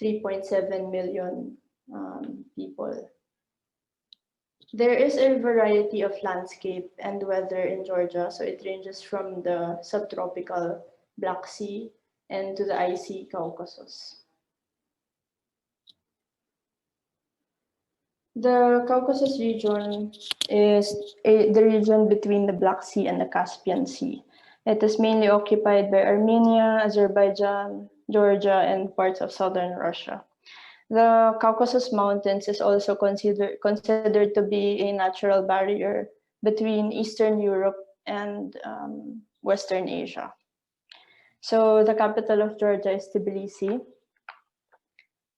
3.7 million people. There is a variety of landscape and weather in Georgia, so it ranges from the subtropical Black Sea and to the icy Caucasus. The Caucasus region is the region between the Black Sea and the Caspian Sea. It is mainly occupied by Armenia, Azerbaijan, Georgia, and parts of southern Russia. The Caucasus Mountains is also considered to be a natural barrier between Eastern Europe and Western Asia. So the capital of Georgia is Tbilisi,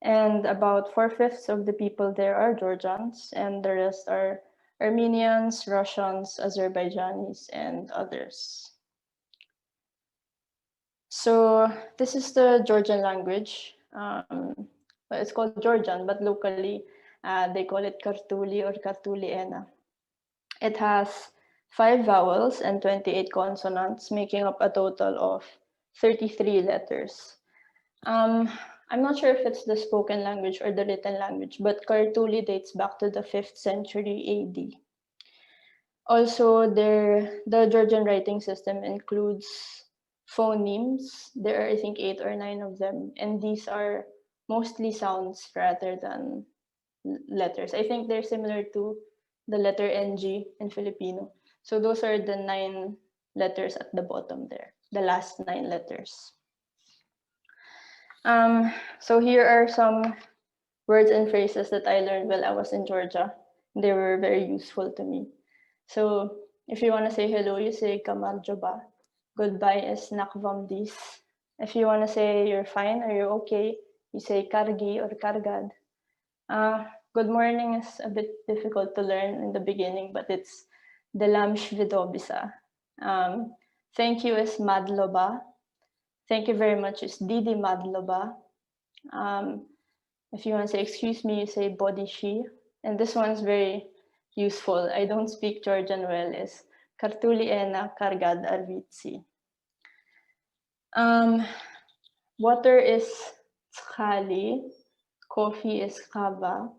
and about 4/5 of the people there are Georgians, and the rest are Armenians, Russians, Azerbaijanis, and others. So this is the Georgian language. It's called Georgian, but locally they call it Kartuli or Kartuliena. It has 5 vowels and 28 consonants, making up a total of 33 letters. I'm not sure if it's the spoken language or the written language, but Kartuli dates back to the 5th century AD. Also, the Georgian writing system includes phonemes. There are, I think, 8 or 9 of them, and these are mostly sounds rather than letters. I think they're similar to the letter NG in Filipino. So those are the 9 letters at the bottom there, the last 9 letters. So here are some words and phrases that I learned while I was in Georgia. They were very useful to me. So if you want to say hello, you say kamarjoba. Goodbye is nakvamdis. If you want to say you're fine or you're okay, you say kargi or kargad. Good morning is a bit difficult to learn in the beginning, but it's delam shvidobisa. Thank you is madloba. Thank you very much is didi madloba. If you want to say excuse me, you say bodishi. And this one's very useful. I don't speak Georgian well, is kartuliena kargad arvitsi. Water is tskali, coffee is kava,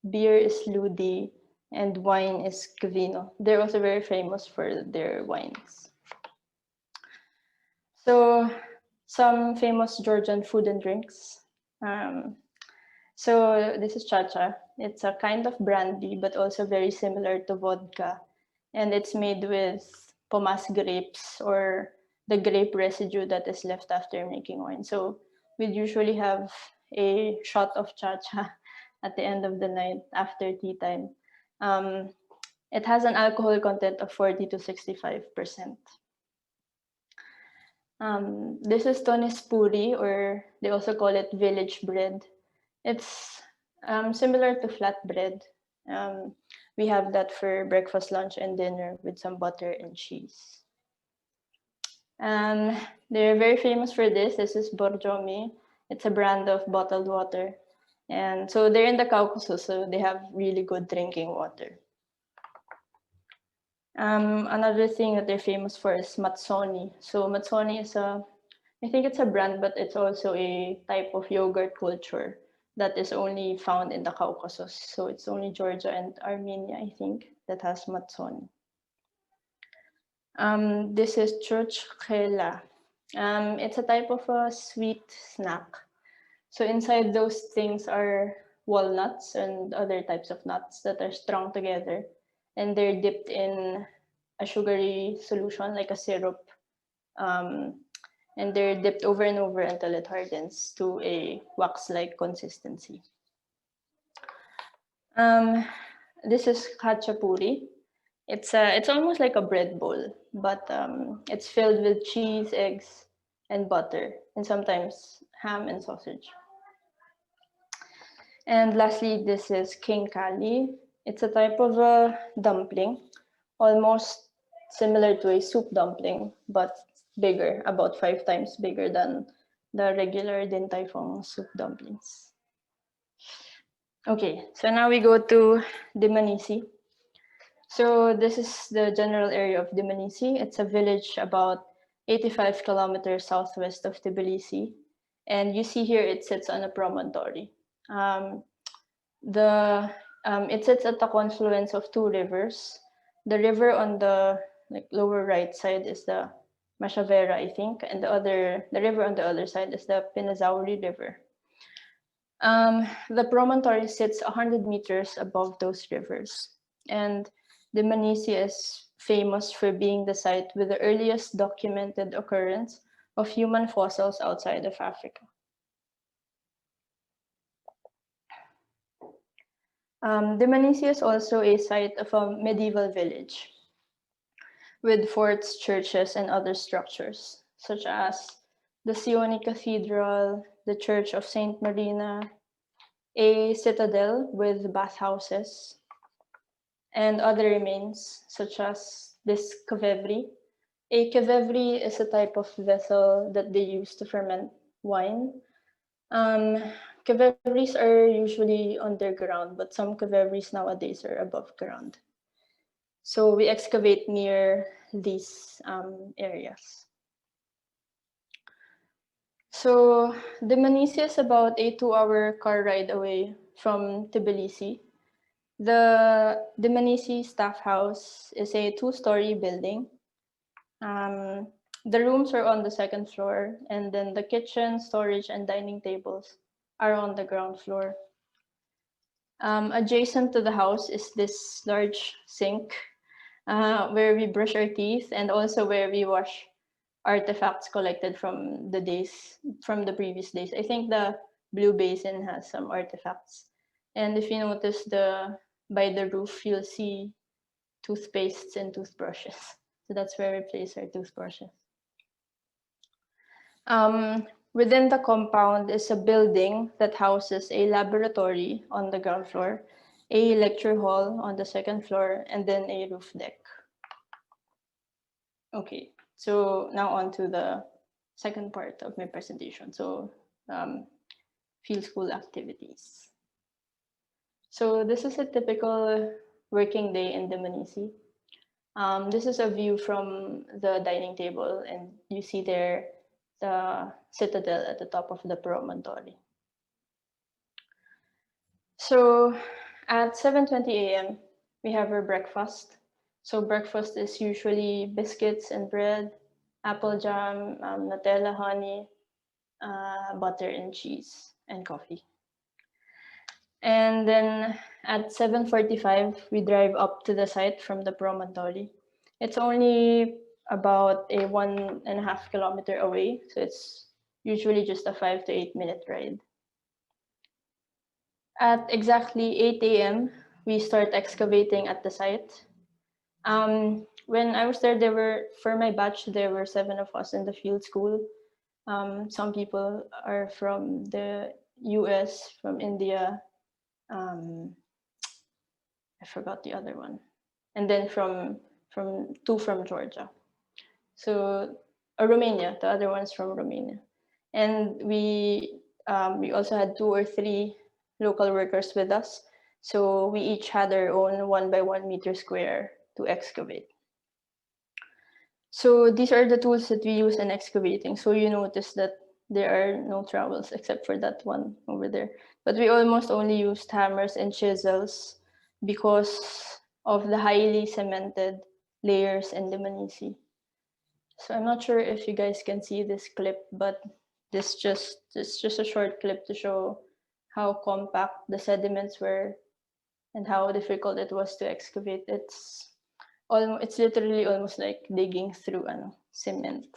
beer is ludi, and wine is kvino. They're also very famous for their wines. So some famous Georgian food and drinks. So this is chacha. It's a kind of brandy, but also very similar to vodka. And it's made with pomace grapes or the grape residue that is left after making wine. So we'd usually have a shot of chacha at the end of the night after tea time. It has an alcohol content of 40 to 65%. This is tonis puri, or they also call it village bread. It's similar to flatbread. We have that for breakfast, lunch, and dinner with some butter and cheese. They're very famous for this. This is borjomi. It's a brand of bottled water. And so they're in the Caucasus, so they have really good drinking water. Another thing that they're famous for is matsoni. So matsoni is I think it's a brand, but it's also a type of yogurt culture that is only found in the Caucasus. So it's only Georgia and Armenia, I think, that has matsoni. This is chochkhela. It's a type of a sweet snack. So inside those things are walnuts and other types of nuts that are strung together, and they're dipped in a sugary solution like a syrup, and they're dipped over and over until it hardens to a wax-like consistency. This is khachapuri. It's almost like a bread bowl, but it's filled with cheese, eggs, and butter, and sometimes ham and sausage. And lastly, this is kinkali. It's a type of a dumpling, almost similar to a soup dumpling, but bigger, about 5 times bigger than the regular Din Tai Fung soup dumplings. Okay, so now we go to Dmanisi. So this is the general area of Dmanisi. It's a village about 85 kilometers southwest of Tbilisi. And you see here it sits on a promontory. It sits at the confluence of two rivers. The river on the lower right side is the Mashavera, I think, and the river on the other side is the Pinazauri River. The promontory sits 100 meters above those rivers, and Dmanisi is famous for being the site with the earliest documented occurrence of human fossils outside of Africa. Dmanisi is also a site of a medieval village with forts, churches, and other structures, such as the Sioni Cathedral, the Church of Saint Marina, a citadel with bathhouses, and other remains, such as this kevevri. A kevevri is a type of vessel that they use to ferment wine. Kevevris are usually underground, but some kevevris nowadays are above ground. So we excavate near these areas. So Dmanisi is about a 2-hour car ride away from Tbilisi. The Dmanisi Staff House is a 2-story building. The rooms are on the second floor, and then the kitchen, storage, and dining tables are on the ground floor. Adjacent to the house is this large sink where we brush our teeth, and also where we wash artifacts collected from the previous days. I think the blue basin has some artifacts. And if you notice by the roof, you'll see toothpastes and toothbrushes. So that's where we place our toothbrushes. Within the compound is a building that houses a laboratory on the ground floor, a lecture hall on the second floor, and then a roof deck. Okay, so now on to the second part of my presentation. So field school activities. So this is a typical working day in Dmanisi. This is a view from the dining table, and you see there the citadel at the top of the promontory. So at 7:20 a.m., we have our breakfast. So breakfast is usually biscuits and bread, apple jam, Nutella, honey, butter and cheese, and coffee. And then at 7:45, we drive up to the site from the promontory. It's only about a 1.5 kilometer away, so it's usually just a 5 to 8 minute ride. At exactly 8 a.m., we start excavating at the site. When I was there for my batch, there were 7 of us in the field school. Some people are from the US, from India, I forgot the other one, and then from 2 from Georgia. So Romania, the other one's from Romania, and we also had 2 or 3 local workers with us. So we each had our own 1 by 1 meter square to excavate. So these are the tools that we use in excavating. So you notice that there are no trowels except for that one over there. But we almost only used hammers and chisels because of the highly cemented layers in Dmanisi. So I'm not sure if you guys can see this clip, but it's just a short clip to show how compact the sediments were and how difficult it was to excavate. It's literally almost like digging through cement.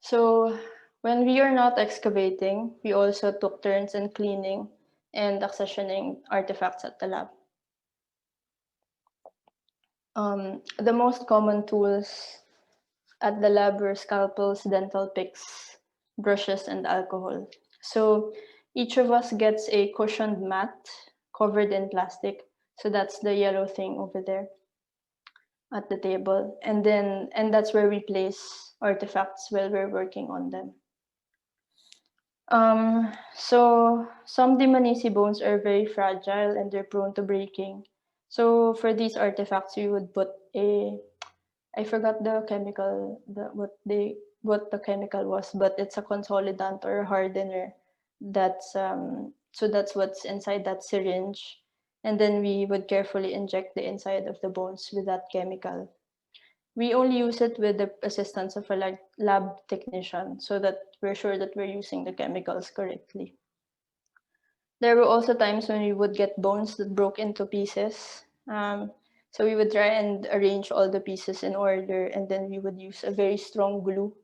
So when we are not excavating, we also took turns in cleaning and accessioning artifacts at the lab. The most common tools at the lab were scalpels, dental picks, brushes, and alcohol. So each of us gets a cushioned mat covered in plastic. So that's the yellow thing over there at the table. And that's where we place artifacts while we're working on them. So some Dmanisi bones are very fragile and they're prone to breaking. So for these artifacts, we would put I forgot the chemical, what the chemical was, but it's a consolidant or hardener. That's so that's what's inside that syringe, and then we would carefully inject the inside of the bones with that chemical. We only use it with the assistance of a lab technician so that we're sure that we're using the chemicals correctly. There were also times when we would get bones that broke into pieces. So we would try and arrange all the pieces in order, and then we would use a very strong glue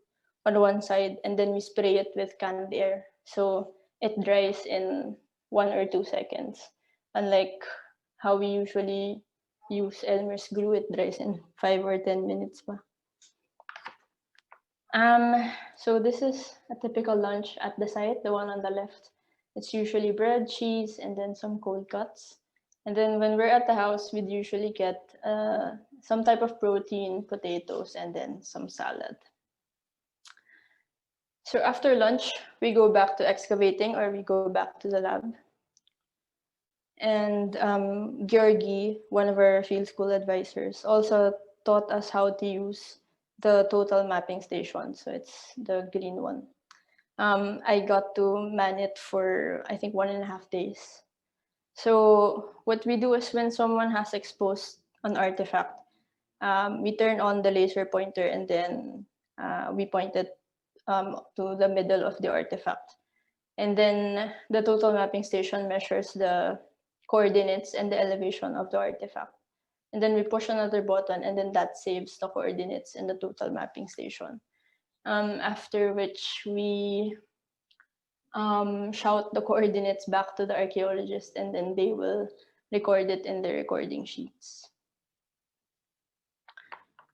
on one side, and then we spray it with canned air. So it dries in 1 or 2 seconds. Unlike how we usually use Elmer's glue, it dries in 5 or 10 minutes. So this is a typical lunch at the site, the one on the left. It's usually bread, cheese, and then some cold cuts. And then when we're at the house, we'd usually get some type of protein, potatoes, and then some salad. So after lunch, we go back to excavating or we go back to the lab. And Georgi, one of our field school advisors, also taught us how to use the total mapping station. So it's the green one. I got to man it for, I think, 1.5 days. So what we do is when someone has exposed an artifact, we turn on the laser pointer and then we point it to the middle of the artifact. And then the total mapping station measures the coordinates and the elevation of the artifact. And then we push another button and then that saves the coordinates in the total mapping station. After which we shout the coordinates back to the archaeologist and then they will record it in the recording sheets.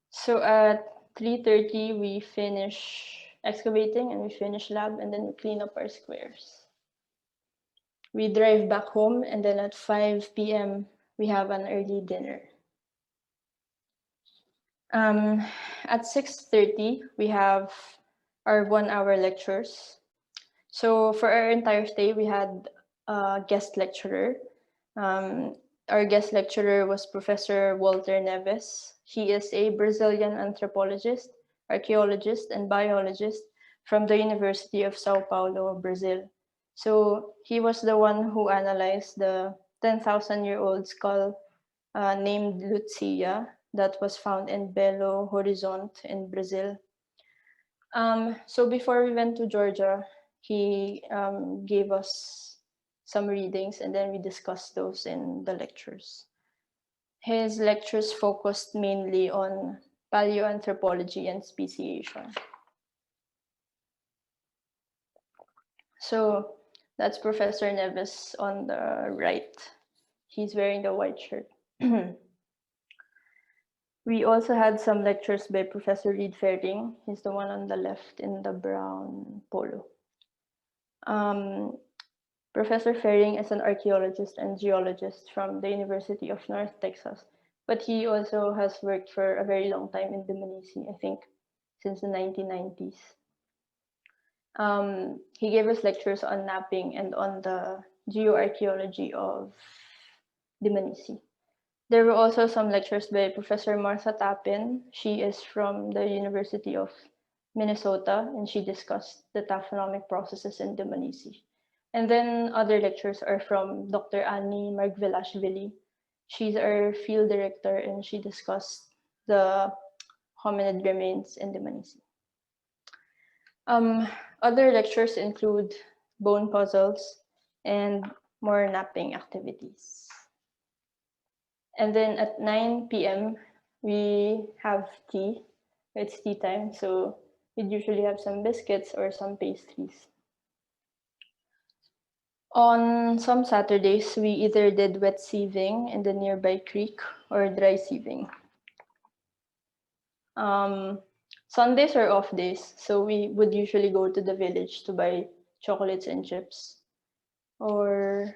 So at 3:30 we finish excavating and we finish lab and then we clean up our squares. We drive back home and then at 5 p.m. we have an early dinner. At 6:30 we have our 1 hour lectures. So for our entire stay, we had a guest lecturer. Our guest lecturer was Professor Walter Neves. He is a Brazilian anthropologist, archaeologist, and biologist from the University of Sao Paulo, Brazil. So he was the one who analyzed the 10,000-year-old skull named Lucia that was found in Belo Horizonte in Brazil. So before we went to Georgia, he gave us some readings and then we discussed those in the lectures. His lectures focused mainly on paleoanthropology and speciation. So that's Professor Neves on the right. He's wearing the white shirt. We also had some lectures by Professor Reed Fairing. He's the one on the left in the brown polo. Professor Fairing is an archaeologist and geologist from the University of North Texas, but he also has worked for a very long time in Dmanisi, I think since the 1990s. He gave us lectures on mapping and on the geoarchaeology of Dmanisi. There were also some lectures by Professor Martha Tapin. She is from the University of Minnesota, and she discussed the taphonomic processes in Dmanisi. And then other lectures are from Dr. Annie Margvelashvili. She's our field director, and she discussed the hominid remains in Dmanisi. Other lectures include bone puzzles and more napping activities. And then at 9 p.m., we have tea. It's tea time, so we'd usually have some biscuits or some pastries. On some Saturdays, we either did wet sieving in the nearby creek or dry sieving. Sundays are off days, so we would usually go to the village to buy chocolates and chips. Or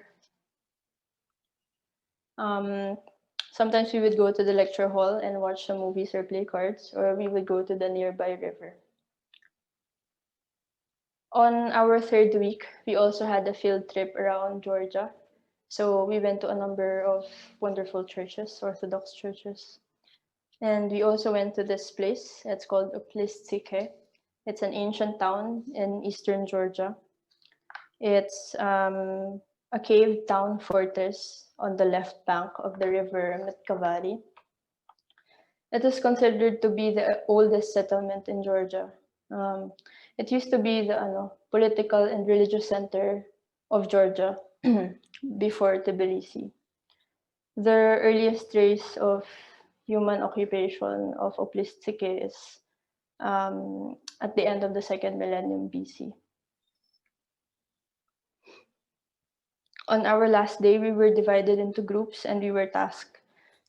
sometimes we would go to the lecture hall and watch some movies or play cards, or we would go to the nearby river. On our third week, we also had a field trip around Georgia. So we went to a number of wonderful churches, Orthodox churches. And we also went to this place. It's called Uplistike. It's an ancient town in eastern Georgia. It's a cave town fortress on the left bank of the river Mitkavari. It is considered to be the oldest settlement in Georgia. It used to be the political and religious center of Georgia before Tbilisi. The earliest trace of human occupation of Oplistike is at the end of the second millennium BC. On our last day, we were divided into groups and we were tasked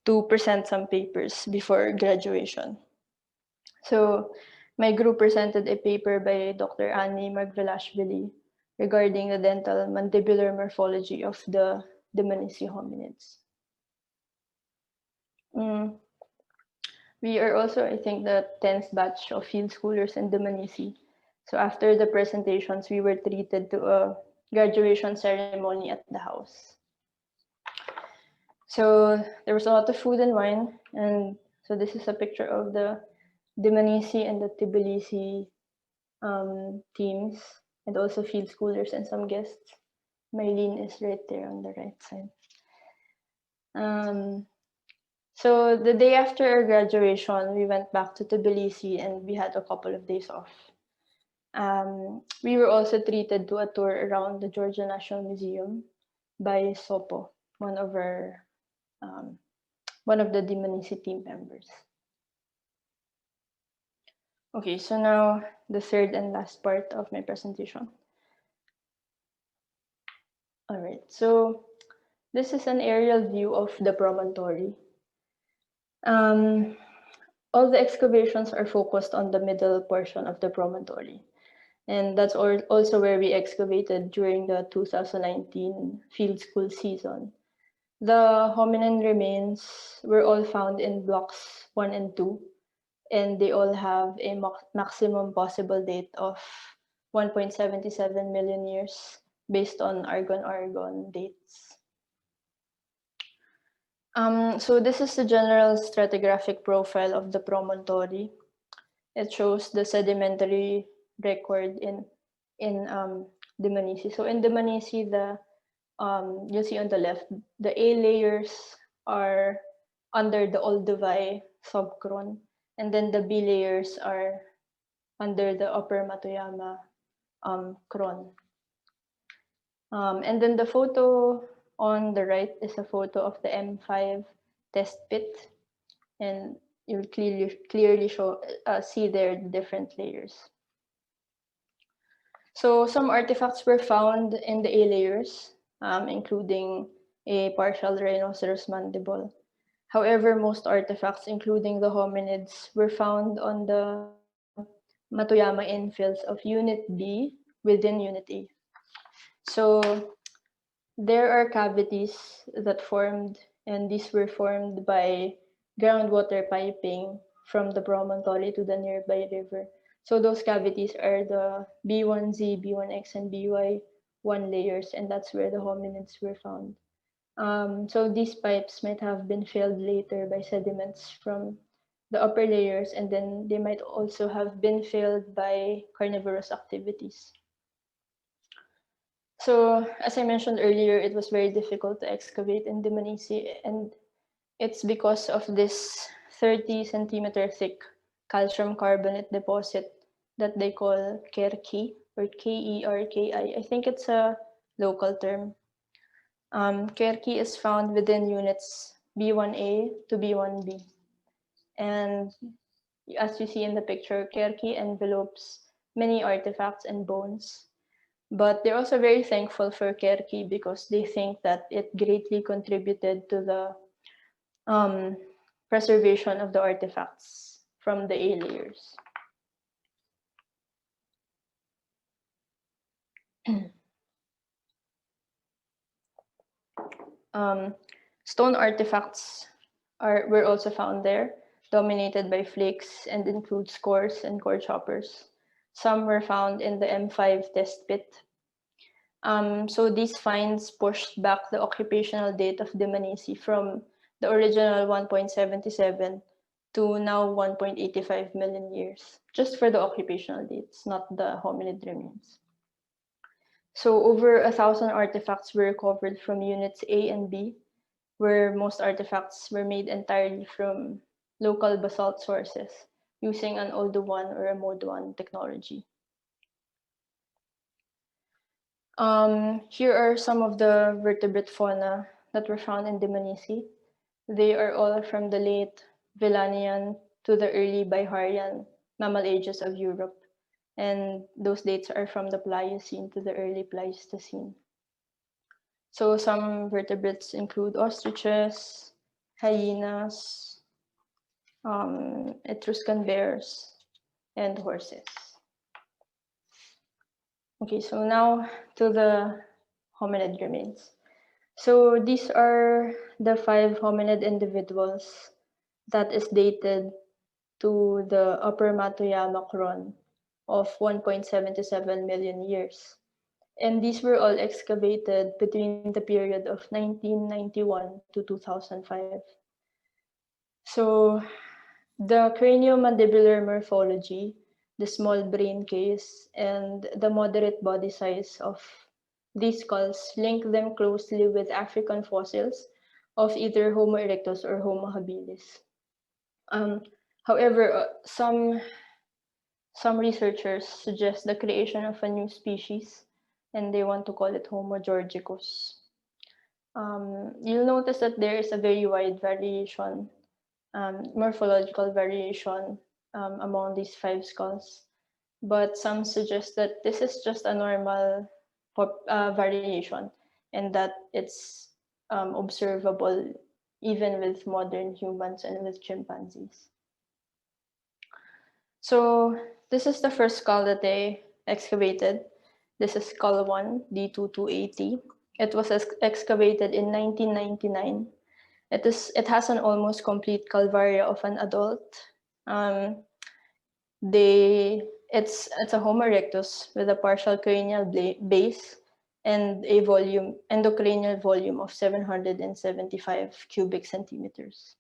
to present some papers before graduation. So my group presented a paper by Dr. Annie Margvelashvili regarding the dental mandibular morphology of the Dmanisi hominids. We are also, I think, the 10th batch of field schoolers in Dmanisi. So after the presentations, we were treated to a graduation ceremony at the house. So there was a lot of food and wine, and so this is a picture of the Dmanisi and the Tbilisi teams, and also field schoolers and some guests. Mylene is right there on the right side. So the day after our graduation, we went back to Tbilisi and we had a couple of days off. We were also treated to a tour around the Georgia National Museum by Sopo, one of the Dmanisi team members. Okay, so now the third and last part of my presentation. All right, so this is an aerial view of the promontory. All the excavations are focused on the middle portion of the promontory. And that's also where we excavated during the 2019 field school season. The hominin remains were all found in blocks 1 and 2, and they all have a maximum possible date of 1.77 million years based on argon dates. So this is the general stratigraphic profile of the promontory. It shows the sedimentary record in Dmanisi. So in Dmanisi, you'll see on the left, the A layers are under the Olduvai subchron, and then the B layers are under the upper Matoyama chron. And then the photo on the right is a photo of the M5 test pit, and you'll clearly see there the different layers. So some artifacts were found in the A layers, including a partial rhinoceros mandible. However, most artifacts, including the hominids, were found on the Matoyama infills of Unit B within Unit A. So there are cavities that formed, and these were formed by groundwater piping from the promontory to the nearby river. So those cavities are the B1Z, B1X, and BY1 layers, and that's where the hominids were found. So these pipes might have been filled later by sediments from the upper layers, and then they might also have been filled by carnivorous activities. So as I mentioned earlier, it was very difficult to excavate in Dmanisi, and it's because of this 30 centimeter thick calcium carbonate deposit that they call Kerki, or Kerki. I think it's a local term. Kerki is found within units B1A to B1B. And as you see in the picture, Kerki envelopes many artifacts and bones. But they're also very thankful for Kerki because they think that it greatly contributed to the preservation of the artifacts from the A layers. Stone artifacts were also found there, dominated by flakes, and include scores and core choppers. Some were found in the M5 test pit. So these finds pushed back the occupational date of Dmanisi from the original 1.77 to now 1.85 million years, just for the occupational dates, not the hominid remains. So over 1,000 artifacts were recovered from units A and B, where most artifacts were made entirely from local basalt sources using an Oldo 1 or a Mode 1 technology. Here are some of the vertebrate fauna that were found in Dmanisi. They are all from the late Villanian to the early Biharian mammal ages of Europe, and those dates are from the Pliocene to the early Pleistocene. So some vertebrates include ostriches, hyenas, Etruscan bears, and horses. Okay, so now to the hominid remains. So these are the 5 hominid individuals that is dated to the Upper Matoyama Cron of 1.77 million years. And these were all excavated between the period of 1991 to 2005. So the craniomandibular morphology, the small brain case, and the moderate body size of these skulls link them closely with African fossils of either Homo erectus or Homo habilis. However, some researchers suggest the creation of a new species, and they want to call it Homo georgicus. You'll notice that there is a very wide variation, morphological variation among these 5 skulls, but some suggest that this is just a normal variation and that it's observable even with modern humans and with chimpanzees. So this is the first skull that they excavated. This is skull 1, D2280. It was excavated in 1999. It has an almost complete calvaria of an adult. It's a Homo erectus with a partial cranial base and a endocranial volume of 775 cubic centimeters.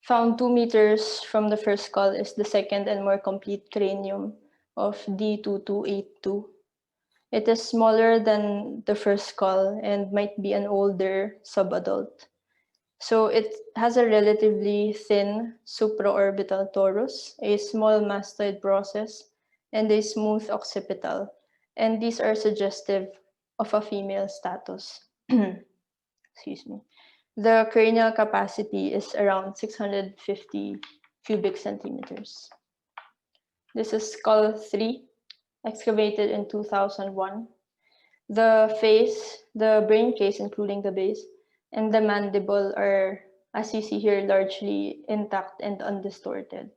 Found 2 meters from the first skull is the second and more complete cranium of D2282. It is smaller than the first skull and might be an older subadult. So it has a relatively thin supraorbital torus, a small mastoid process, and a smooth occipital. And these are suggestive of a female status. Excuse me. The cranial capacity is around 650 cubic centimeters. This is skull 3, excavated in 2001. The face, the brain case, including the base, and the mandible are, as you see here, largely intact and undistorted.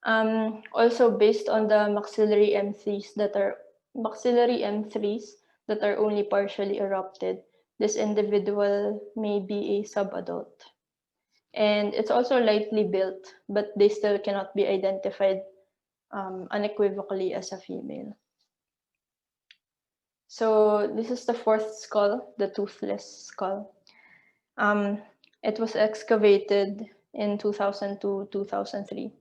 Also, based on the maxillary M3s that are only partially erupted, this individual may be a subadult. And it's also lightly built, but they still cannot be identified unequivocally as a female. So this is the 4th skull, the toothless skull. It was excavated in 2002-2003.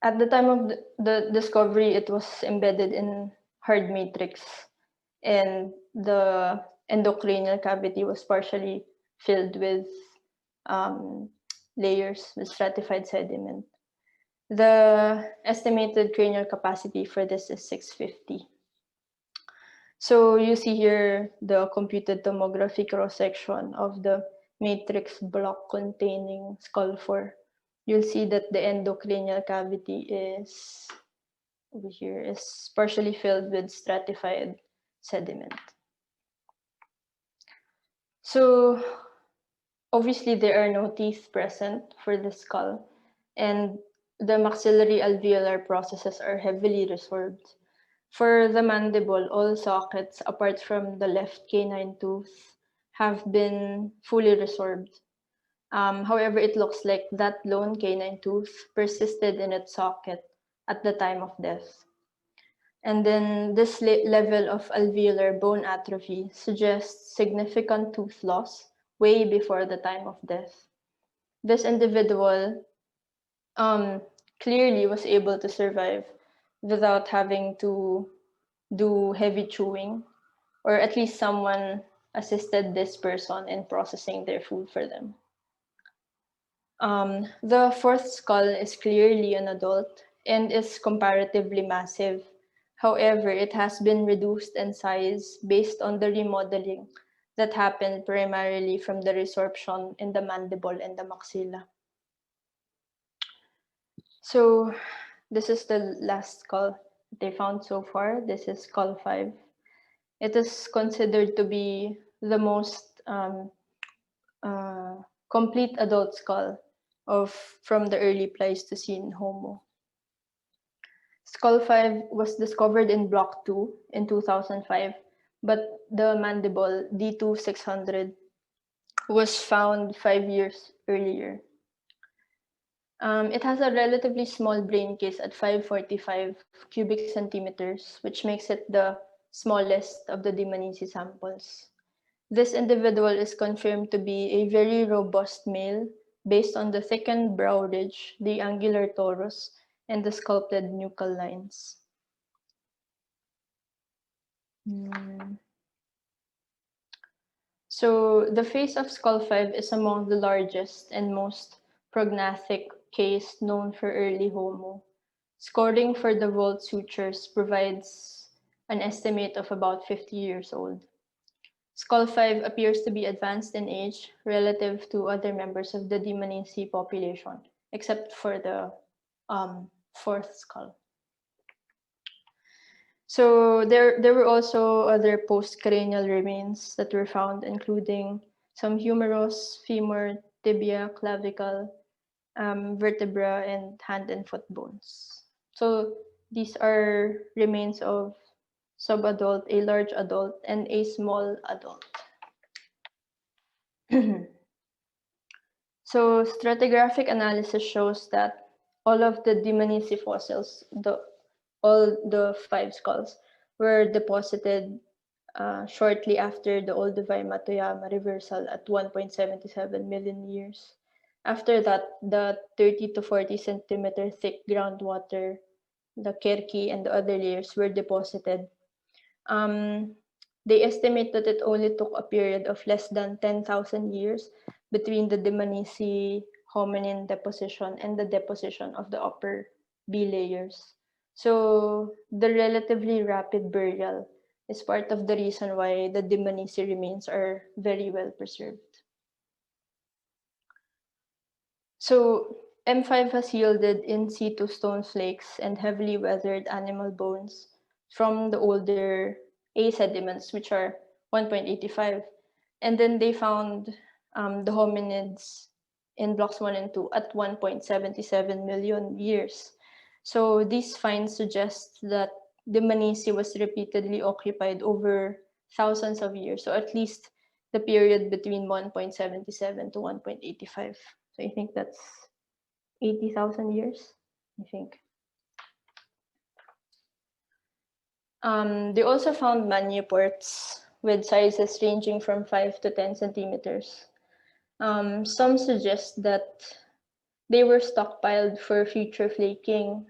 At the time of the discovery, it was embedded in hard matrix, and the endocranial cavity was partially filled with layers with stratified sediment. The estimated cranial capacity for this is 650. So you see here the computed tomography cross-section of the matrix block containing skull 4. You'll see that the endocranial cavity is over here, is partially filled with stratified sediment. So obviously there are no teeth present for the skull, and the maxillary alveolar processes are heavily resorbed. For the mandible, all sockets apart from the left canine tooth have been fully resorbed. However, it looks like that lone canine tooth persisted in its socket at the time of death. And then this level of alveolar bone atrophy suggests significant tooth loss way before the time of death. This individual clearly was able to survive without having to do heavy chewing, or at least someone assisted this person in processing their food for them. The fourth skull is clearly an adult and is comparatively massive. However, it has been reduced in size based on the remodeling that happened primarily from the resorption in the mandible and the maxilla. So this is the last skull they found so far. This is skull 5. It is considered to be the most uh, complete adult skull from the early Pleistocene Homo. Skull 5 was discovered in Block 2 in 2005, but the mandible D2600 was found 5 years earlier. It has a relatively small brain case at 545 cubic centimeters, which makes it the smallest of the Dmanisi samples. This individual is confirmed to be a very robust male based on the thickened brow ridge, the angular torus, and the sculpted nuchal lines. So the face of skull 5 is among the largest and most prognathic case known for early Homo. Scoring for the vault sutures provides an estimate of about 50 years old. Skull 5 appears to be advanced in age relative to other members of the Dmanisi population, except for the fourth skull. So there were also other postcranial remains that were found, including some humerus, femur, tibia, clavicle, vertebra, and hand and foot bones. So these are remains of subadult, a large adult, and a small adult. So stratigraphic analysis shows that all of the Dmanisi fossils, all the 5 skulls, were deposited shortly after the Olduvai-Matoyama reversal at 1.77 million years. After that, the 30 to 40 centimeter thick groundwater, the Kerki, and the other layers were deposited. They estimate that it only took a period of less than 10,000 years between the Dmanisi hominin deposition and the deposition of the upper B layers. So the relatively rapid burial is part of the reason why the Dmanisi remains are very well preserved. So M5 has yielded in situ stone flakes and heavily weathered animal bones from the older A sediments, which are 1.85. And then they found the hominids in blocks 1 and 2 at 1.77 million years. So these finds suggest that the Dmanisi was repeatedly occupied over thousands of years, so at least the period between 1.77 to 1.85. So I think that's 80,000 years, I think. They also found manuports with sizes ranging from 5 to 10 centimeters. Some suggest that they were stockpiled for future flaking,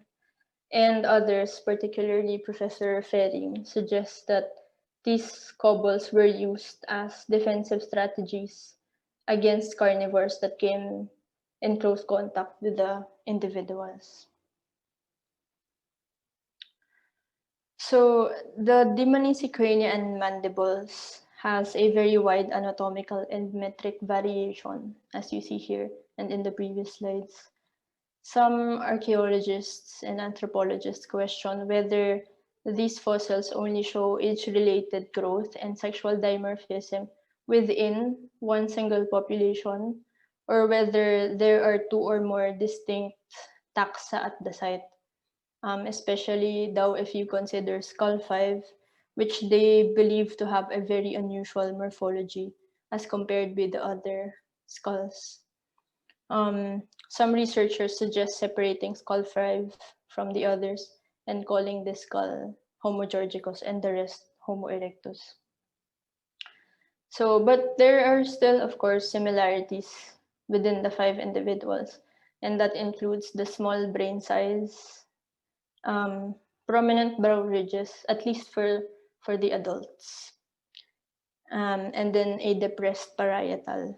and others, particularly Professor Fering, suggest that these cobbles were used as defensive strategies against carnivores that came in close contact with the individuals. So the Dmanisi crania and mandibles has a very wide anatomical and metric variation, as you see here and in the previous slides. Some archaeologists and anthropologists question whether these fossils only show age-related growth and sexual dimorphism within one single population, or whether there are 2 or more distinct taxa at the site. Especially though if you consider skull 5, which they believe to have a very unusual morphology as compared with the other skulls. Some researchers suggest separating skull 5 from the others and calling this skull Homo georgicus, and the rest Homo erectus. So, but there are still, of course, similarities within the 5 individuals, and that includes the small brain size, prominent brow ridges, at least for the adults, and then a depressed parietal.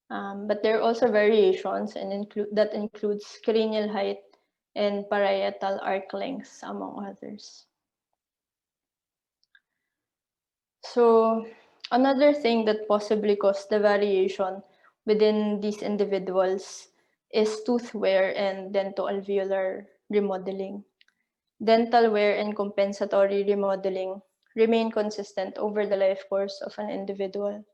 But there are also variations, and that includes cranial height and parietal arc lengths, among others. So another thing that possibly caused the variation within these individuals is tooth wear and dentoalveolar remodeling. Dental wear and compensatory remodeling remain consistent over the life course of an individual.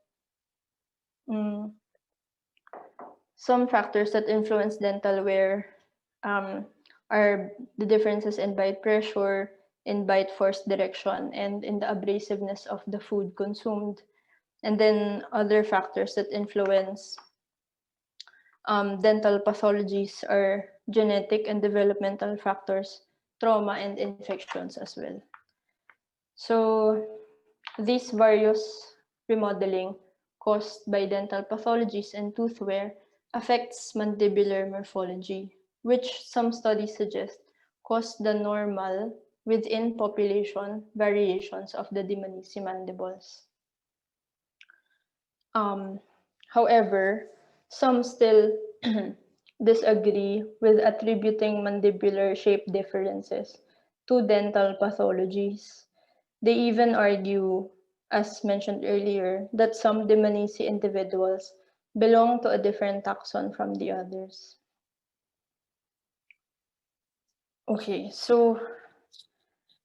Some factors that influence dental wear are the differences in bite pressure, in bite force direction, and in the abrasiveness of the food consumed. And then other factors that influence dental pathologies are genetic and developmental factors, trauma, and infections as well. So these various remodeling caused by dental pathologies and tooth wear affects mandibular morphology, which some studies suggest caused the normal within population variations of the Dmanisi mandibles. However, some still disagree with attributing mandibular shape differences to dental pathologies. They even argue, as mentioned earlier, that some Dmanisi individuals belong to a different taxon from the others. Okay, so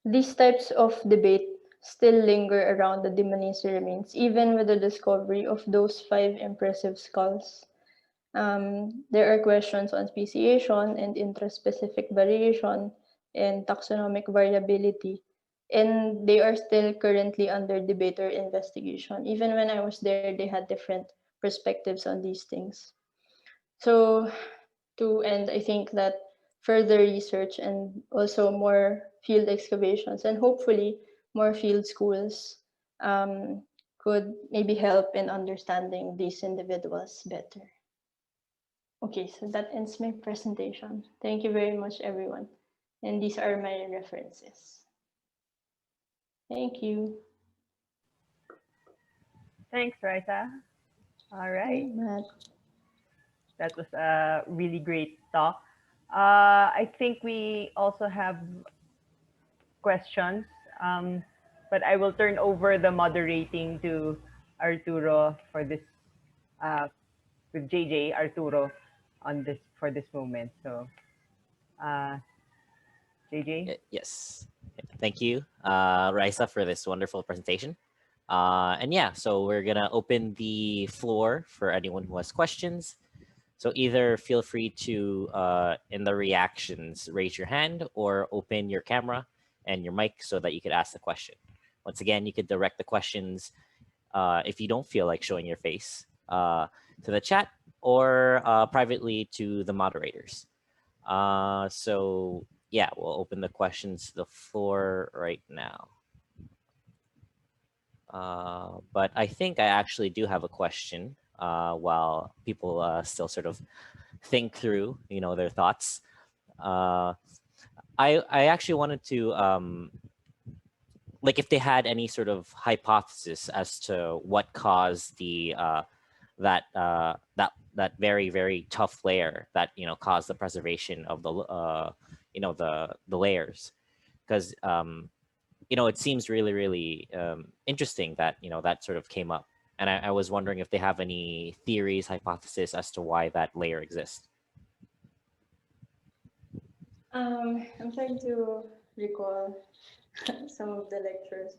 these types of debate still linger around the Dmanisi remains, even with the discovery of those 5 impressive skulls. There are questions on speciation and intraspecific variation and taxonomic variability, and they are still currently under debate or investigation. Even when I was there, they had different perspectives on these things. So to end, I think that further research and also more field excavations and hopefully more field schools could maybe help in understanding these individuals better. Okay, so that ends my presentation. Thank you very much, everyone. And these are my references. Thank you. Thanks, Raisa. All right. That was a really great talk. I think we also have questions, but I will turn over the moderating to Arturo for this, with JJ Arturo on this for this moment. So, JJ. Yes. Thank you, Raisa, for this wonderful presentation. And yeah, so we're gonna open the floor for anyone who has questions. So either feel free to, in the reactions, raise your hand or open your camera and your mic so that you could ask the question. Once again, you could direct the questions, if you don't feel like showing your face, to the chat or privately to the moderators. So yeah, we'll open the questions to the floor right now. But I think I actually do have a question while people still sort of think through, their thoughts. I actually wanted to, like, if they had any sort of hypothesis as to what caused the that very, very tough layer that caused the preservation of the the layers, because it seems really, really interesting that that sort of came up, and I was wondering if they have any theories, hypothesis as to why that layer exists. I'm trying to recall some of the lectures.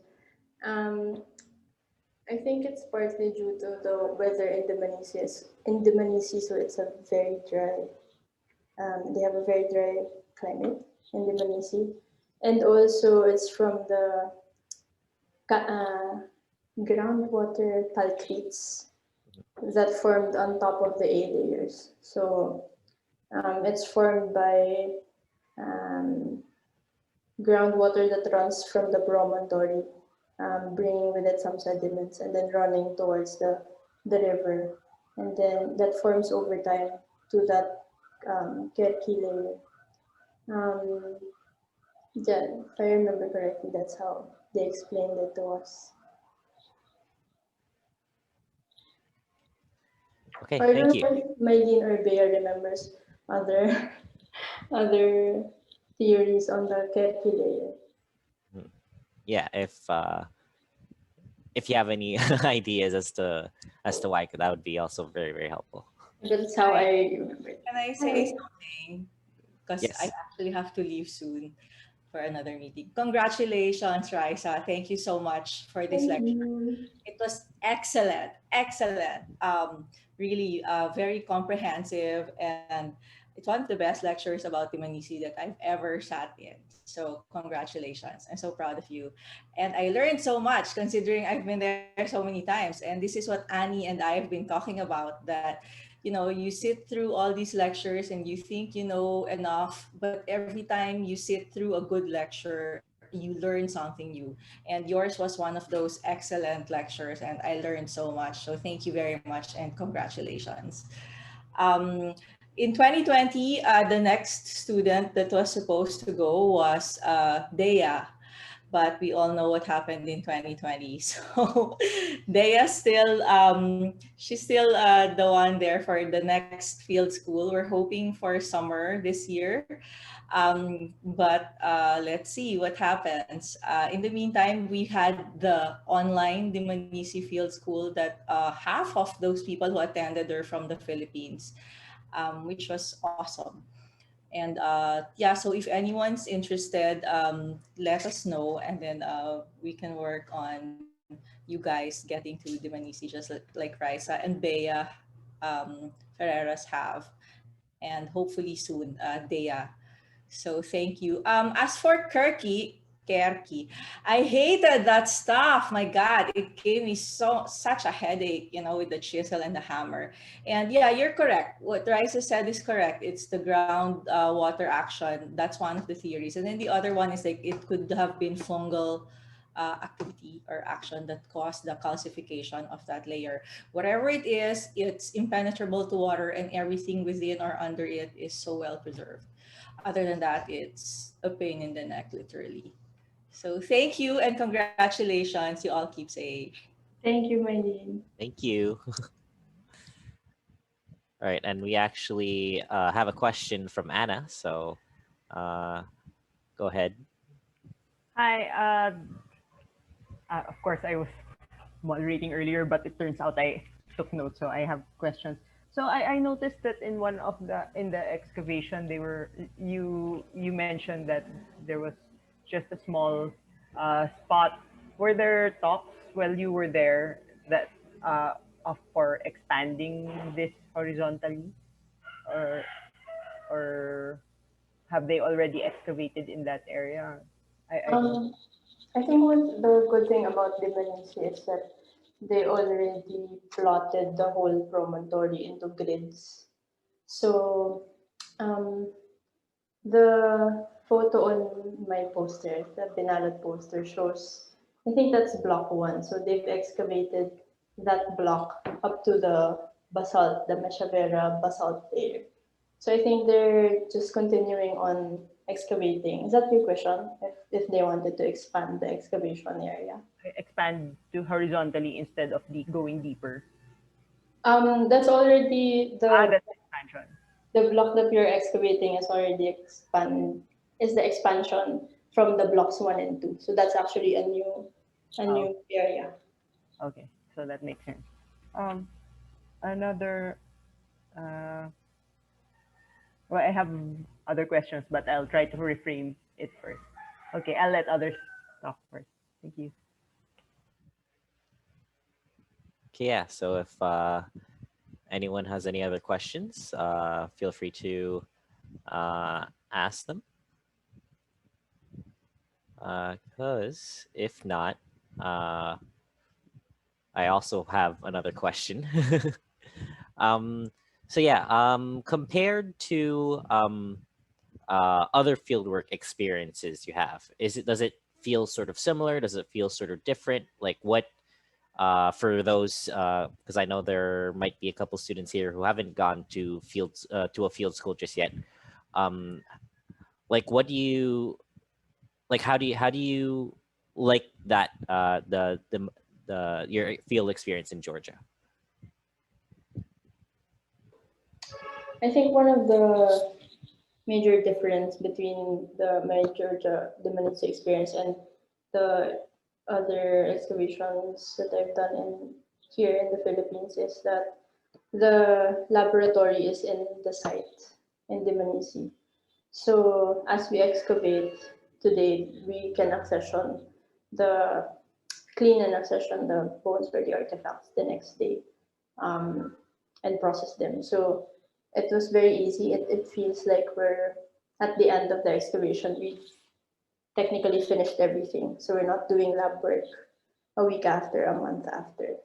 I think it's partly due to the weather in Dmanisi, so it's a very dry. They have a very dry climate in Dmanisi, and also it's from the groundwater talcrites that formed on top of the A layers. So it's formed by groundwater that runs from the promontory, bringing with it some sediments and then running towards the river. And then that forms over time to that Kerki layer. Um, yeah, if I remember correctly, that's how they explained it to us. Okay, I thank don't you. know if Maylene or Bea remembers other other theories on the Kerki layer. Yeah, if you have any ideas as to why, that would be also very, very helpful. That's how I remember it. Can I say something? Because I Yes. actually have to leave soon for another meeting. Congratulations, Raisa. Thank you so much for this Thank lecture. you. It was excellent, excellent. Really very comprehensive, and it's one of the best lectures about Dmanisi that I've ever sat in. So congratulations. I'm so proud of you. And I learned so much considering I've been there so many times. And this is what Annie and I have been talking about, that you sit through all these lectures and you think you know enough, but every time you sit through a good lecture, you learn something new. And yours was one of those excellent lectures, and I learned so much. So thank you very much and congratulations. Um, in 2020, the next student that was supposed to go was Dea, but we all know what happened in 2020. So Dea still, she's still the one there for the next field school. We're hoping for summer this year. But let's see what happens. In the meantime, we had the online Dmanisi Field School that half of those people who attended are from the Philippines, which was awesome. And yeah, so if anyone's interested, let us know, and then we can work on you guys getting to Dmanisi just like Raisa and Bea Ferreras have, and hopefully soon Dea. So thank you. As for Kerky, I hated that stuff. My God, it gave me such a headache, with the chisel and the hammer. And yeah, you're correct. What Raisa said is correct. It's the ground water action. That's one of the theories. And then the other one is like it could have been fungal activity or action that caused the calcification of that layer. Whatever it is, it's impenetrable to water, and everything within or under it is so well preserved. Other than that, it's a pain in the neck, literally. So thank you and congratulations. You all keep safe. Thank you, Maylene. Thank you. All right, and we actually have a question from Anna. So go ahead. Hi. Of course, I was moderating earlier, but it turns out I took notes, so I have questions. So I noticed that in the excavation, you mentioned that there was just a small spot. Were there talks while you were there that for expanding this horizontally, or or have they already excavated in that area? I don't. Um, I think what the good thing about Dmanisi is that they already plotted the whole promontory into grids. So um, the photo on my poster, the BINALOT poster, shows, I think that's block one. So they've excavated that block up to the basalt, the Meshavera basalt layer. So I think they're just continuing on excavating. Is that your question? If they wanted to expand the excavation area? Expand to horizontally instead of going deeper. That's already That's expansion. the block that you're excavating is already is the expansion from the blocks one and two. So that's actually a Oh, new area. okay. So that makes sense. Um, another. Uh, well, I have other questions, but I'll try to reframe it first. Okay, I'll let others talk first. Thank you. Okay, yeah. So if anyone has any other questions, feel free to ask them. Because if not, I also have another question. um, so yeah, compared to other fieldwork experiences you have? Does it feel sort of similar? Does it feel sort of different? Like what for those, because I know there might be a couple students here who haven't gone to fields to a field school just yet. Like what do you like? How do you like that your field experience in Georgia? I think one of the major difference between my Georgia Dmanisi experience and the other excavations that I've done here in the Philippines is that the laboratory is in the site in Dmanisi. So as we excavate today, we can accession the clean and accession the bones for the artifacts the next day, and process them. So it was very easy. It feels like we're at the end of the excavation. We technically finished everything. So we're not doing lab work a week after, a month after.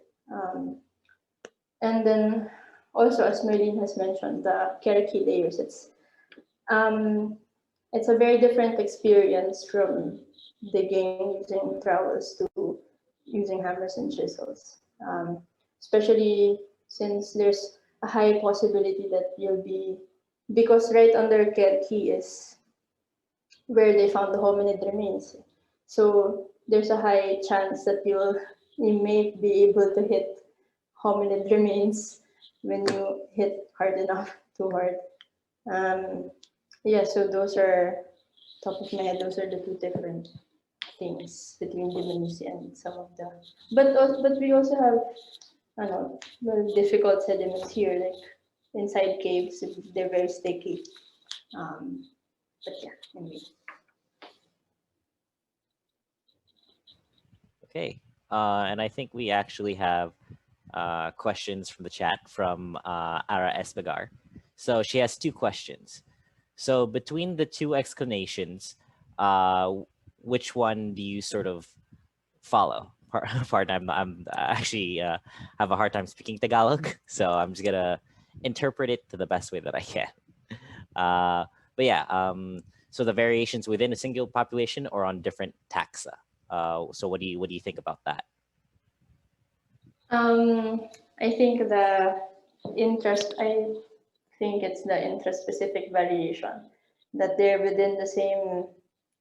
And then also, as Merlin has mentioned, the Cherokee layers, it's a very different experience from digging using trowels to using hammers and chisels. Especially since there's a high possibility that you'll be, because right under Cherokee is where they found the hominid remains. So there's a high chance that you may be able to hit hominid remains when you hit hard enough, too hard. Yeah, so those are, top of my head, those are the two different things between Dmanisi and some of the, but we also have, I don't know, well, difficult sediments here, like inside caves, they're very sticky. But yeah, anyway. Okay, and I think we actually have questions from the chat from Ara Espegar. So she has two questions. So between the two explanations, which one do you sort of follow? Pardon, I'm actually have a hard time speaking Tagalog, so I'm just gonna interpret it to the best way that I can. But yeah, so the variations within a single population or on different taxa. So what do you think about that? I think I think it's the interest-specific variation that they're within the same.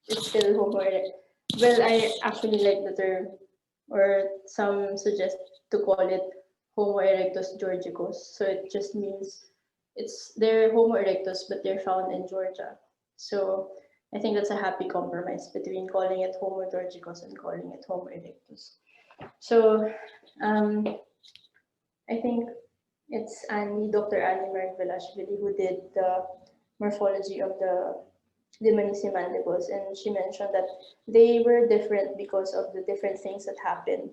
It's still Homo erectus. Well, I actually like the term, or some suggest to call it Homo erectus georgicus. So it just means they're Homo erectus, but they're found in Georgia. So I think that's a happy compromise between calling it Homo georgicus and calling it Homo erectus. So I think it's Dr. Annie Margvelashvili, who did the morphology of the Dmanisi mandibles, and she mentioned that they were different because of the different things that happened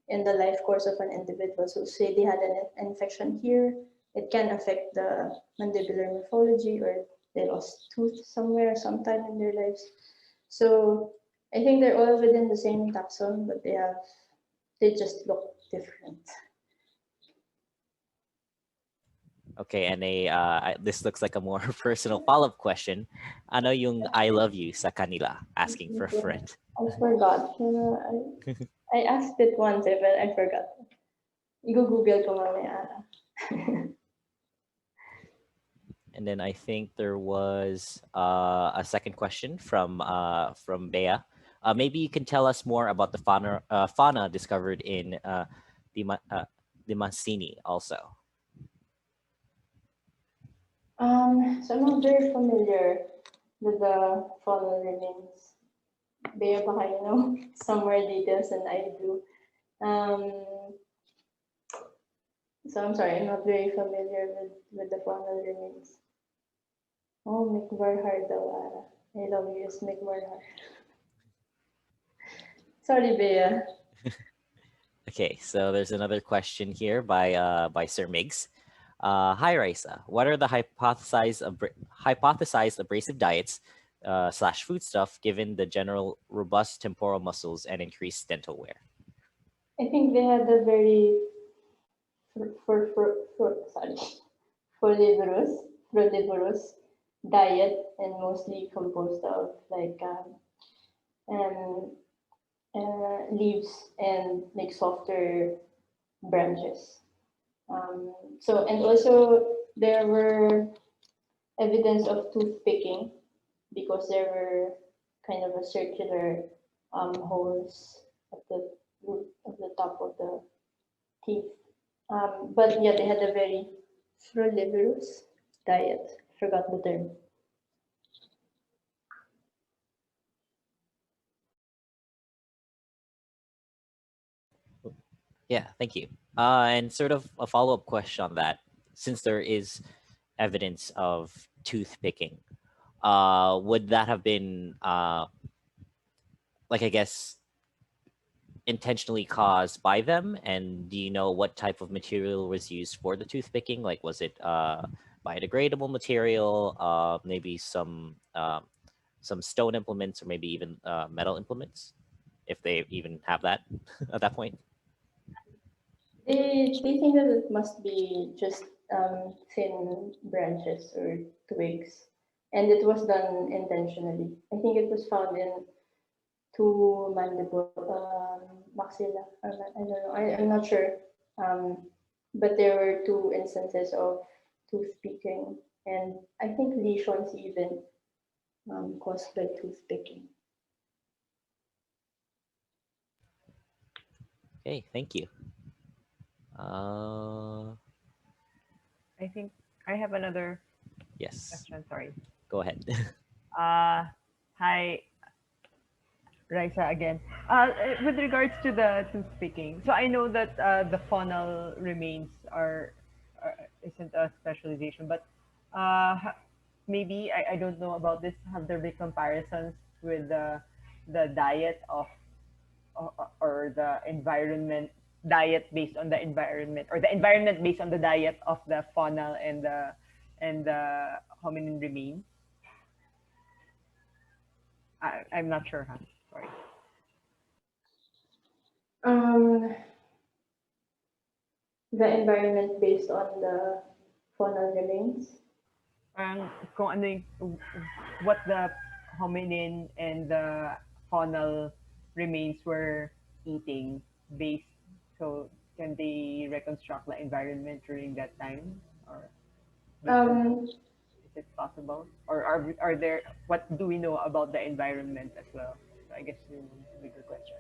in the life course of an individual. So say they had an infection here, it can affect the mandibular morphology, or they lost tooth somewhere sometime in their lives. So I think they're all within the same taxon, but they just look different. Okay, and this looks like a more personal follow-up question. Ano yung I love you sa kanila, asking for a friend? I forgot. I asked it once, but I forgot. I-google ko mamaya. And then I think there was a second question from Bea. Maybe you can tell us more about the fauna discovered in Dmanisi also. So I'm not very familiar with the faunal remains. Bea, baka you know some more details than I do. So I'm sorry, I'm not very familiar with the faunal remains. Oh, McVarhar daw, Ara. I love you, is McVarhar. Sorry, Bea. Okay, so there's another question here by Sir Miggs. Hi, Raisa. What are the hypothesized abrasive diets / foodstuff given the general robust temporal muscles and increased dental wear? I think they had a very fruitivorous diet and mostly composed of like um, leaves and like softer branches. So and also there were evidence of tooth picking because there were kind of a circular holes at the root of the top of the teeth. But yeah, they had a very frulivorous diet. Forgot the term. Yeah, thank you. And sort of a follow-up question on that, since there is evidence of tooth picking, would that have been like, I guess, intentionally caused by them? And do you know what type of material was used for the tooth picking? Like, was it biodegradable material, maybe some stone implements, or maybe even metal implements, if they even have that at that point? They think that it must be just thin branches or twigs, and it was done intentionally. I think it was found in two mandible maxilla. I don't know. I'm not sure. But there were two instances of tooth picking, and I think lesions even caused by tooth picking. Okay, thank you. I think I have another Yes, question. Sorry. go ahead. Hi, Raisa again. With regards to the tooth picking, so I know that the faunal remains isn't a specialization, but maybe I don't know about this. Have there been comparisons with the diet of or the environment diet based on the environment, or the environment based on the diet of the faunal and the hominin remains? I'm not sure, huh? Sorry. Um, the environment based on the faunal remains. Kung ano what the hominin and the faunal remains were eating based, so can they reconstruct the environment during that time, or Um, is it possible, or are there, what do we know about the environment as well? So I guess the bigger question.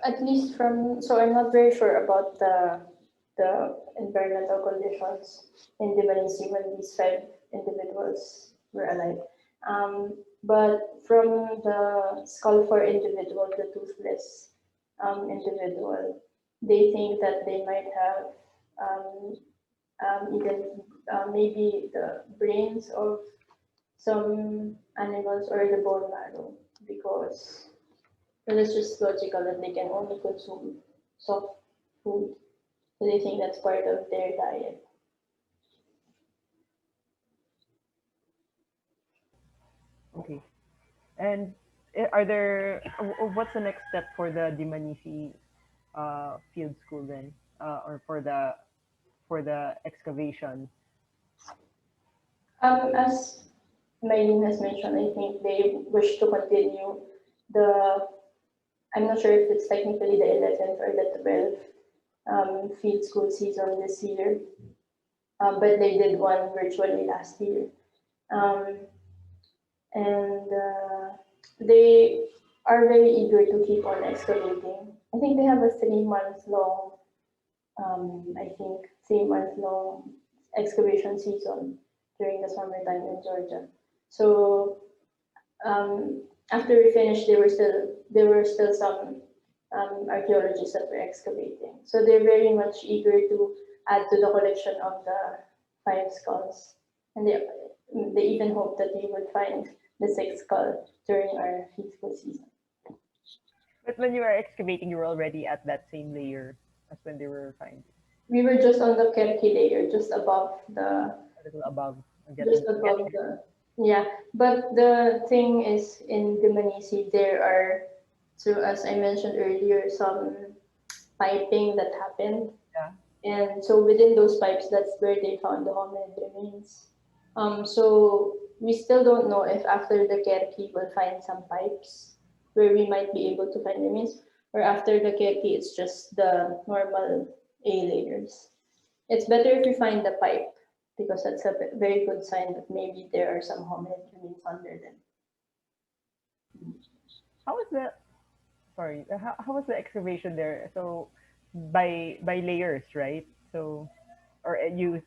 at least from so I'm not very sure about the environmental conditions in Dmanisi when these five individuals were alive. But from the skull for individual, the toothless individual, they think that they might have even maybe the brains of some animals or the bone marrow because and it's just logical that they can only consume soft food. So they think that's part of their diet. Okay. And are there, what's the next step for the Dmanisi field school then, or for the excavation? As Maylene has mentioned, I think they wish to continue the, I'm not sure if it's technically the 11th or the 12th field school season this year, but they did one virtually last year. Um, and they are very eager to keep on excavating. I think they have a 3 month long, I think 3 month long excavation season during the summertime in Georgia. So after we finished, there were still some archaeologists that were excavating. So they're very much eager to add to the collection of the five skulls, and they even hope that they would find the sixth skull during our fiscal season. But when you were excavating, you were already at that same layer as when they were finding, We were just on the Kerki layer, just above the, a little above, just above the, yeah. But the thing is, in Dmanisi, there are, so as I mentioned earlier, some piping that happened. Yeah. And so within those pipes, that's where they found the hominid remains. So we still don't know if after the Kerki we'll find some pipes where we might be able to find remains, or after the Kerki it's just the normal A layers. It's better if you find the pipe because that's a very good sign that maybe there are some hominid remains under them. How was the sorry? How was the excavation there? So by layers, right? So or you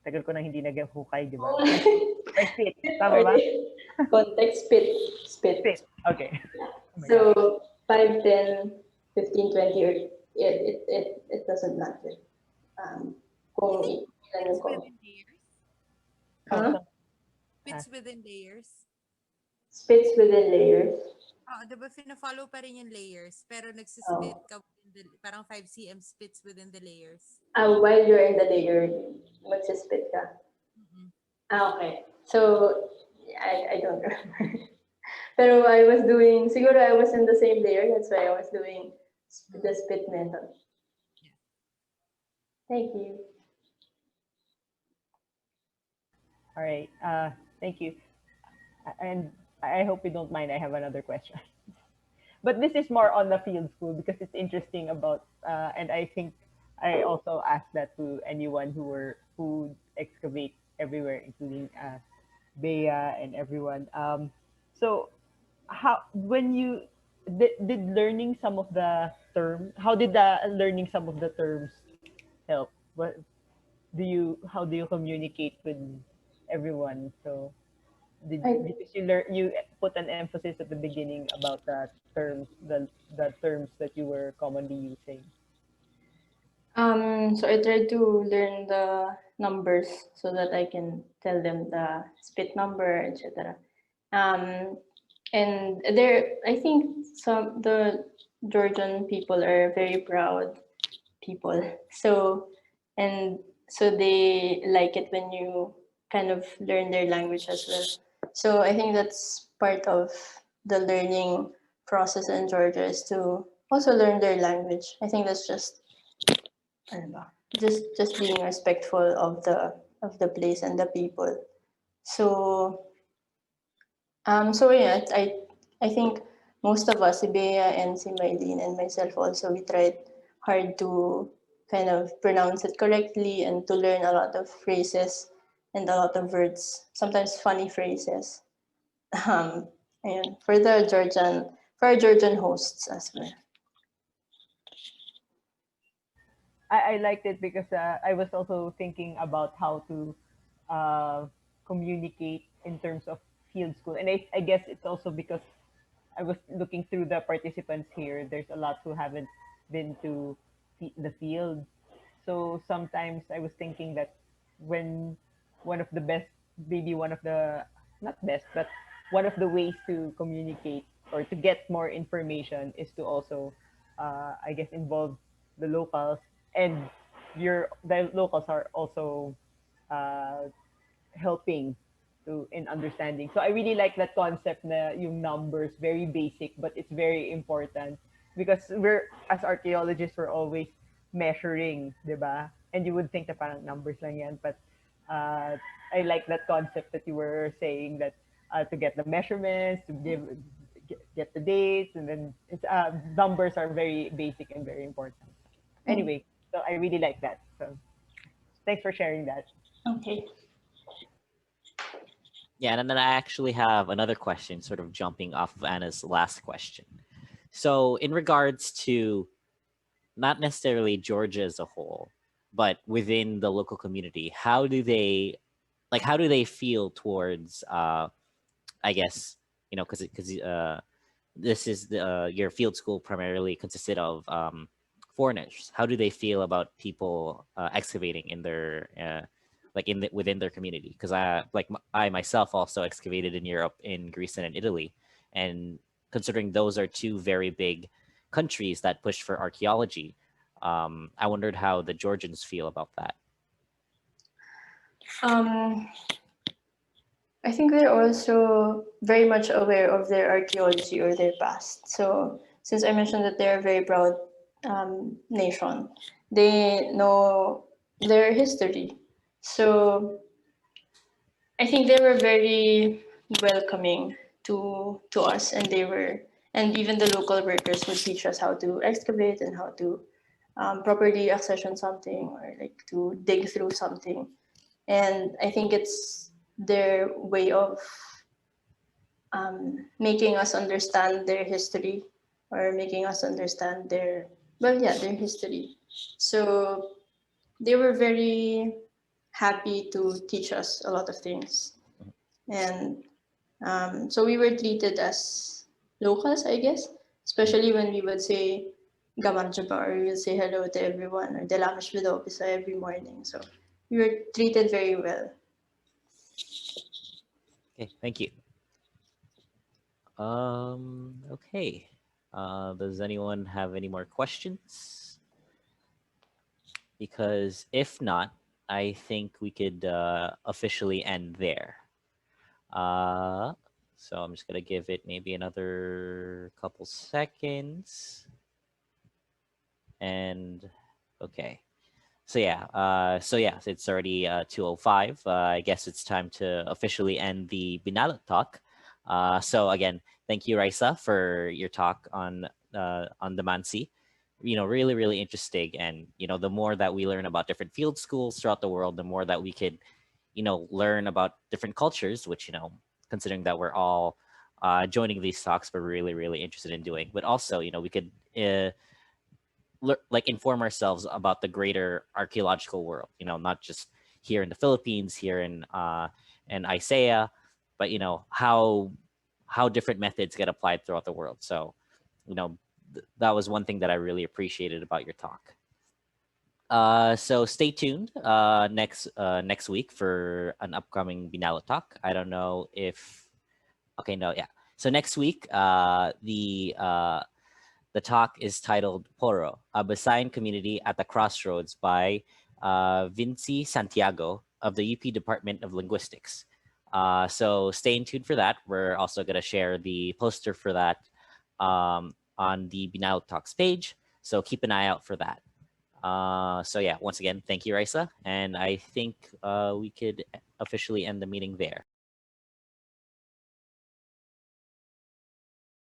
tagal ko na hindi nag-hukay, di ba? By feet, tama ba? Context spit. Feet. Okay. Oh my God. So 5, 10, 15, 20, or it doesn't matter. Kung ilan yung Fits within layers. Huh? Fits within layers. Spits within layers. Diba fina-follow pa rin yung layers, pero nagsispit ka within the, parang 5 cm spits within the layers. While you're in the layer, magsispit ka. Okay. So, I don't remember. Pero I was doing, siguro I was in the same layer, that's why I was doing the spit method. Yeah. Thank you. All right. Thank you. And I hope you don't mind. I have another question. But this is more on the field school because it's interesting about, and I think I also asked that to anyone who excavate everywhere, including Bea and everyone. So how when you did learning some of the term, how did the learning some of the terms help? What how do you communicate with everyone? So because you put an emphasis at the beginning about the terms the terms that you were commonly using. So I tried to learn the numbers so that I can tell them the spit number, etc. And there, I think the Georgian people are very proud people. So they like it when you kind of learn their language as well. So I think that's part of the learning process in Georgia is to also learn their language. I think that's ano ba, just being respectful of the place and the people. So yeah, I think most of us, si Bea and si Mylene and myself also, we tried hard to kind of pronounce it correctly and to learn a lot of phrases and a lot of words, sometimes funny phrases. And for our Georgian hosts as well. I liked it because I was also thinking about how to communicate in terms of field school, and I guess it's also because I was looking through the participants here. There's a lot who haven't been to the field, so sometimes I was thinking that when one of the best, maybe one of the not best, but one of the ways to communicate or to get more information is to also, I guess, involve the locals and the locals are also uh, helping to in understanding. So I really like that concept na yung numbers, very basic, but it's very important because we're as archaeologists we're always measuring, 'di ba? And you would think na parang numbers lang yan, but I like that concept that you were saying that to get the measurements, to get the dates, and then it's numbers are very basic and very important. Anyway, so I really like that. So thanks for sharing that. Okay. Yeah, and then I actually have another question, sort of jumping off of Anna's last question. So, in regards to not necessarily Georgia as a whole, but within the local community, how do they feel towards, I guess, because this is your field school primarily consisted of foreigners. How do they feel about people excavating in their within their community? Because I myself also excavated in Europe, in Greece and in Italy, and considering those are two very big countries that push for archaeology, I wondered how the Georgians feel about that. I think they're also very much aware of their archaeology or their past. So since I mentioned that they're a very proud nation, they know their history. So I think they were very welcoming to us, and even the local workers would teach us how to excavate and how to properly accession something, or like to dig through something. And I think it's their way of making us understand their history, or making us understand their history. So they were very happy to teach us a lot of things. And so we were treated as locals, I guess, especially when we would say Gamarjaba, or we would say hello to everyone, or Delamish Vidopisa every morning. So we were treated very well. Okay, thank you. Okay. Does anyone have any more questions? Because if not, I think we could officially end there. So I'm just gonna give it maybe another couple seconds. And okay. So yeah, it's already 2:05. I guess it's time to officially end the BINALOT talk. So again, thank you, Raisa, for your talk on Dmanisi. Really, really interesting. And the more that we learn about different field schools throughout the world, the more that we could, learn about different cultures. Which considering that we're all joining these talks, we're really, really interested in doing. But also, we could inform ourselves about the greater archaeological world, not just here in the Philippines, here in Isaiah, but how different methods get applied throughout the world. So that was one thing that I really appreciated about your talk. So stay tuned next week for an upcoming BINALOT talk. I don't know if so next week the talk is titled Poro, a Basayan Community at the Crossroads by Vinci Santiago of the UP Department of Linguistics. So stay tuned for that. We're also going to share the poster for that on the BINALOT Talks page. So keep an eye out for that. So yeah, once again, thank you, Raisa. And I think we could officially end the meeting there.